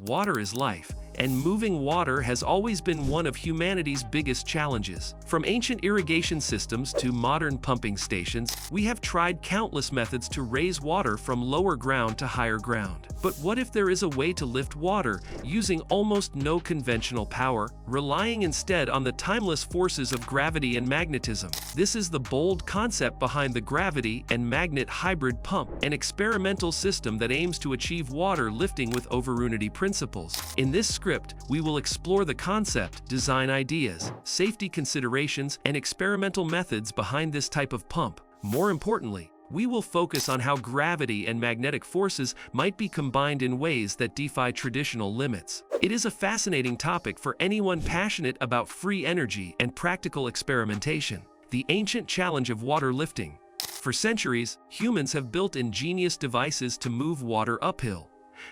Water is life, and moving water has always been one of humanity's biggest challenges. From ancient irrigation systems to modern pumping stations, we have tried countless methods to raise water from lower ground to higher ground. But what if there is a way to lift water using almost no conventional power, relying instead on the timeless forces of gravity and magnetism? This is the bold concept behind the gravity and magnet hybrid pump, an experimental system that aims to achieve water lifting with Overunity principles. In this script, we will explore the concept, design ideas, safety considerations, and experimental methods behind this type of pump. More importantly, we will focus on how gravity and magnetic forces might be combined in ways that defy traditional limits. It is a fascinating topic for anyone passionate about free energy and practical experimentation. The ancient challenge of water lifting. For centuries, humans have built ingenious devices to move water uphill.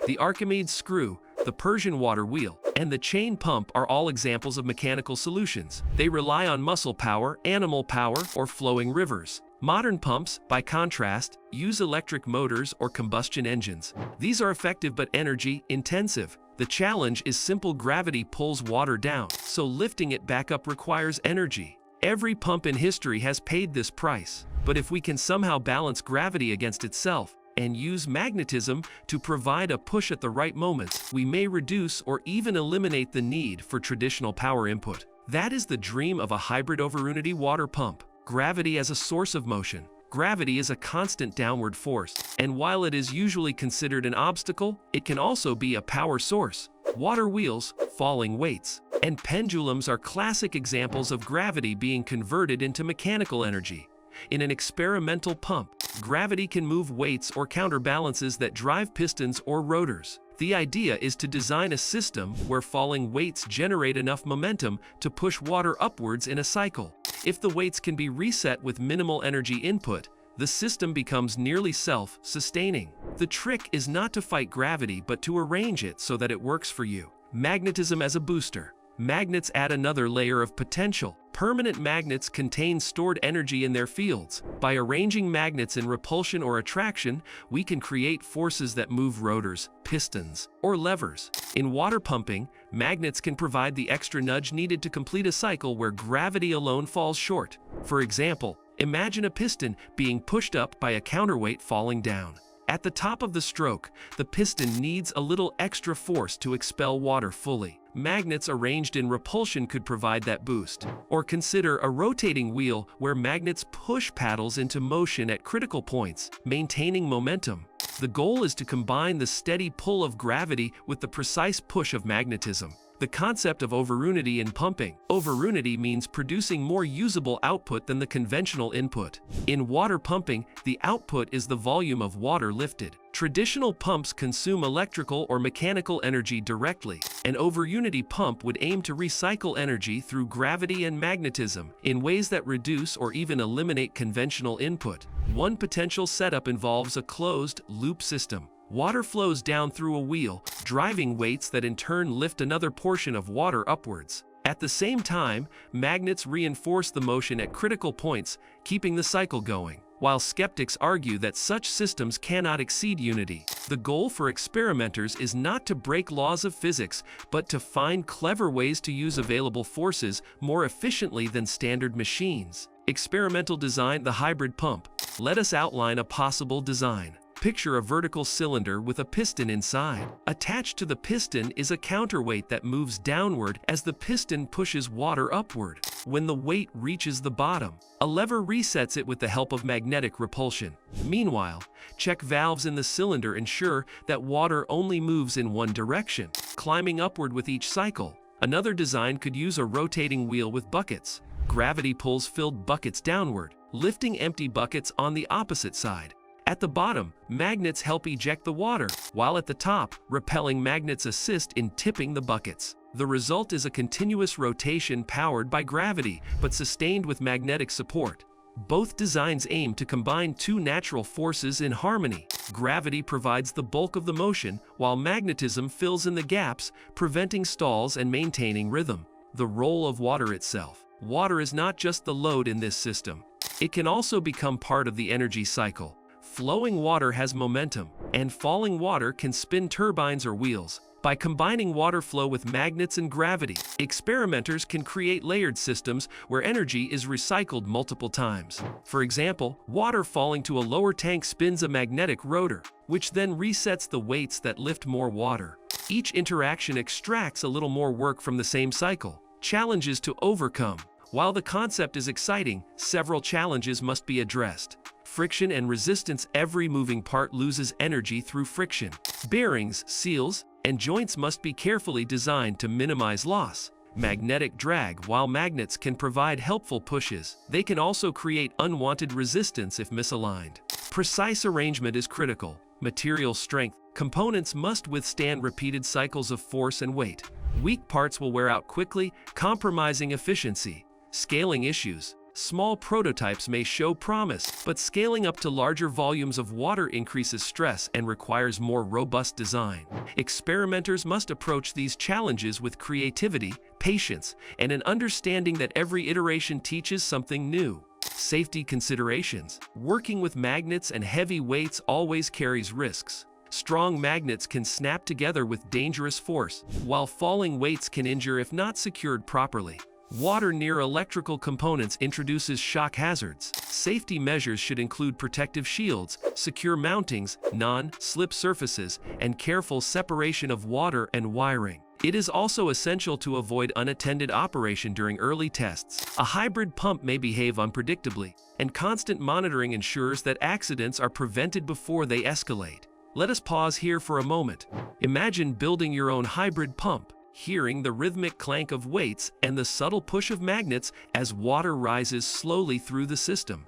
The Archimedes screw, the Persian water wheel, and the chain pump are all examples of mechanical solutions. They rely on muscle power, animal power, or flowing rivers. Modern pumps, by contrast, use electric motors or combustion engines. These are effective but energy-intensive. The challenge is simple: gravity pulls water down, so lifting it back up requires energy. Every pump in history has paid this price. But if we can somehow balance gravity against itself, and use magnetism to provide a push at the right moments, we may reduce or even eliminate the need for traditional power input. That is the dream of a hybrid Overunity water pump. Gravity as a source of motion. Gravity is a constant downward force, and while it is usually considered an obstacle, it can also be a power source. Water wheels, falling weights, and pendulums are classic examples of gravity being converted into mechanical energy. In an experimental pump, gravity can move weights or counterbalances that drive pistons or rotors. The idea is to design a system where falling weights generate enough momentum to push water upwards in a cycle. If the weights can be reset with minimal energy input, the system becomes nearly self-sustaining. The trick is not to fight gravity but to arrange it so that it works for you. Magnetism as a booster. Magnets add another layer of potential. Permanent magnets contain stored energy in their fields. By arranging magnets in repulsion or attraction, we can create forces that move rotors, pistons, or levers. In water pumping, magnets can provide the extra nudge needed to complete a cycle where gravity alone falls short. For example, imagine a piston being pushed up by a counterweight falling down. At the top of the stroke, the piston needs a little extra force to expel water fully. Magnets arranged in repulsion could provide that boost. Or consider a rotating wheel where magnets push paddles into motion at critical points, maintaining momentum. The goal is to combine the steady pull of gravity with the precise push of magnetism. The concept of overunity in pumping. Overunity means producing more usable output than the conventional input. In water pumping, the output is the volume of water lifted. Traditional pumps consume electrical or mechanical energy directly. An Overunity pump would aim to recycle energy through gravity and magnetism in ways that reduce or even eliminate conventional input. One potential setup involves a closed-loop system. Water flows down through a wheel, driving weights that in turn lift another portion of water upwards. At the same time, magnets reinforce the motion at critical points, keeping the cycle going. While skeptics argue that such systems cannot exceed unity, the goal for experimenters is not to break laws of physics, but to find clever ways to use available forces more efficiently than standard machines. Experimental design: the hybrid pump. Let us outline a possible design. Picture a vertical cylinder with a piston inside. Attached to the piston is a counterweight that moves downward as the piston pushes water upward. When the weight reaches the bottom, a lever resets it with the help of magnetic repulsion. Meanwhile, check valves in the cylinder ensure that water only moves in one direction, climbing upward with each cycle. Another design could use a rotating wheel with buckets. Gravity pulls filled buckets downward, lifting empty buckets on the opposite side. At the bottom, magnets help eject the water, while at the top, repelling magnets assist in tipping the buckets. The result is a continuous rotation powered by gravity, but sustained with magnetic support. Both designs aim to combine two natural forces in harmony. Gravity provides the bulk of the motion, while magnetism fills in the gaps, preventing stalls and maintaining rhythm. The role of water itself. Water is not just the load in this system. It can also become part of the energy cycle. Flowing water has momentum, and falling water can spin turbines or wheels. By combining water flow with magnets and gravity, experimenters can create layered systems where energy is recycled multiple times. For example, water falling to a lower tank spins a magnetic rotor, which then resets the weights that lift more water. Each interaction extracts a little more work from the same cycle. Challenges to overcome. While the concept is exciting, several challenges must be addressed. Friction and resistance. Every moving part loses energy through friction. Bearings, seals, and joints must be carefully designed to minimize loss. Magnetic drag. While magnets can provide helpful pushes, they can also create unwanted resistance if misaligned. Precise arrangement is critical. Material strength. Components must withstand repeated cycles of force and weight. Weak parts will wear out quickly, compromising efficiency. Scaling issues. Small prototypes may show promise, but scaling up to larger volumes of water increases stress and requires more robust design. Experimenters must approach these challenges with creativity, patience, and an understanding that every iteration teaches something new. Safety considerations. Working with magnets and heavy weights always carries risks. Strong magnets can snap together with dangerous force, while falling weights can injure if not secured properly. Water near electrical components introduces shock hazards. Safety measures should include protective shields, secure mountings, non-slip surfaces, and careful separation of water and wiring. It is also essential to avoid unattended operation during early tests. A hybrid pump may behave unpredictably, and constant monitoring ensures that accidents are prevented before they escalate. Let us pause here for a moment. Imagine building your own hybrid pump, hearing the rhythmic clank of weights and the subtle push of magnets as water rises slowly through the system.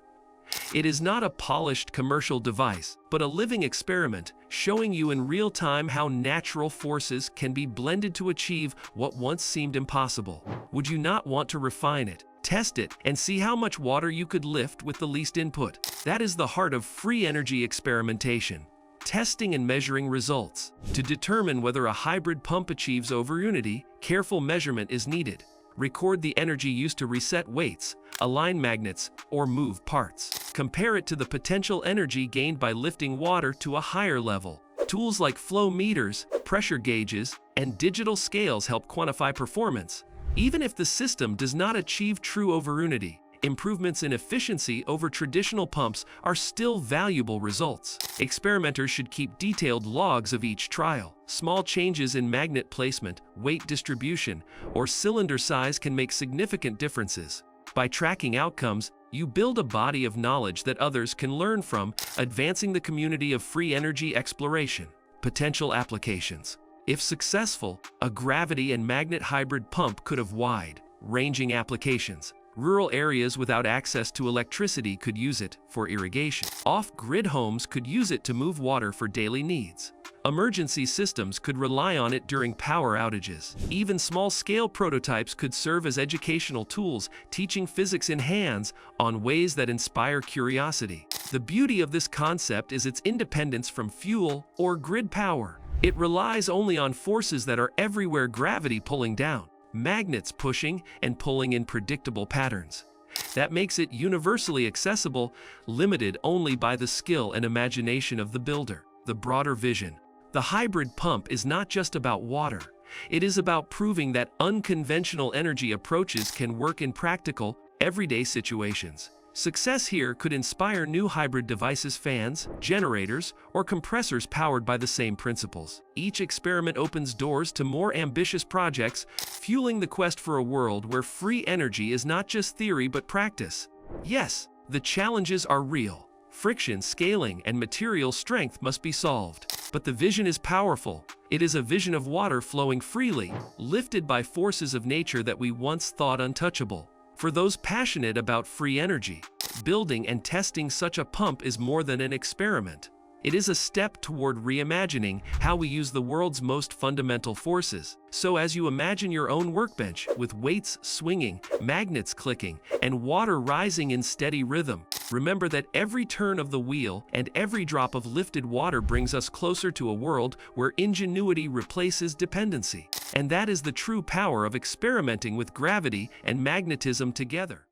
It is not a polished commercial device, but a living experiment, showing you in real time how natural forces can be blended to achieve what once seemed impossible. Would you not want to refine it, test it, and see how much water you could lift with the least input? That is the heart of free energy experimentation. Testing and measuring results. To determine whether a hybrid pump achieves overunity, careful measurement is needed. Record the energy used to reset weights, align magnets, or move parts. Compare it to the potential energy gained by lifting water to a higher level. Tools like flow meters, pressure gauges, and digital scales help quantify performance. Even if the system does not achieve true overunity, improvements in efficiency over traditional pumps are still valuable results. Experimenters should keep detailed logs of each trial. Small changes in magnet placement, weight distribution, or cylinder size can make significant differences. By tracking outcomes, you build a body of knowledge that others can learn from, advancing the community of free energy exploration. Potential applications. If successful, a gravity and magnet hybrid pump could have wide-ranging applications. Rural areas without access to electricity could use it for irrigation. Off-grid homes could use it to move water for daily needs. Emergency systems could rely on it during power outages. Even small-scale prototypes could serve as educational tools, teaching physics in hands-on ways that inspire curiosity. The beauty of this concept is its independence from fuel or grid power. It relies only on forces that are everywhere: gravity pulling down, magnets pushing and pulling in predictable patterns. That makes it universally accessible, limited only by the skill and imagination of the builder. The broader vision. The hybrid pump is not just about water. It is about proving that unconventional energy approaches can work in practical, everyday situations. Success here could inspire new hybrid devices, fans, generators, or compressors powered by the same principles. Each experiment opens doors to more ambitious projects, fueling the quest for a world where free energy is not just theory but practice. Yes, the challenges are real. Friction, scaling, and material strength must be solved. But the vision is powerful. It is a vision of water flowing freely, lifted by forces of nature that we once thought untouchable. For those passionate about free energy, building and testing such a pump is more than an experiment. It is a step toward reimagining how we use the world's most fundamental forces. So as you imagine your own workbench with weights swinging, magnets clicking, and water rising in steady rhythm, remember that every turn of the wheel and every drop of lifted water brings us closer to a world where ingenuity replaces dependency. And that is the true power of experimenting with gravity and magnetism together.